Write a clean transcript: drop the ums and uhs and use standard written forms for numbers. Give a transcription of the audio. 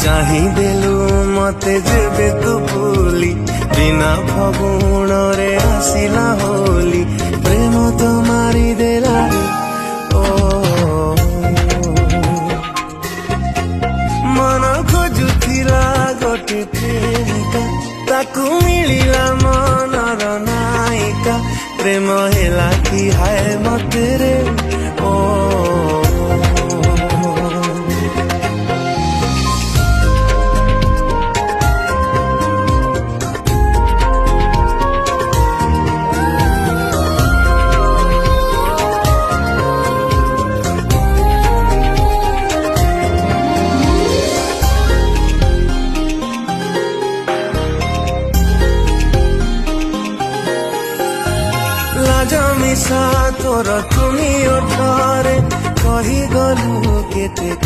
ଚାହିଁଦେଲୁ ମତେ ଯେବେ ତୁ ଭୁଲି ବିନା ଫଗୁଣରେ ଆସିଲା ହୋଲି ପ୍ରେମ ତ ମାରିଦେଲା ଓ ମନ ଖୋଜୁଥିଲା ଗୋଟେ ପ୍ରେମିକା ତାକୁ ମିଳିଲା ମନର ନାୟିକା ପ୍ରେମ ହେଲା କି ହାୟ ମତେ ରେ ଓ ମିଶା ତୋର ତୁମି ଓଠରେ କହିଗଲୁ କେତେ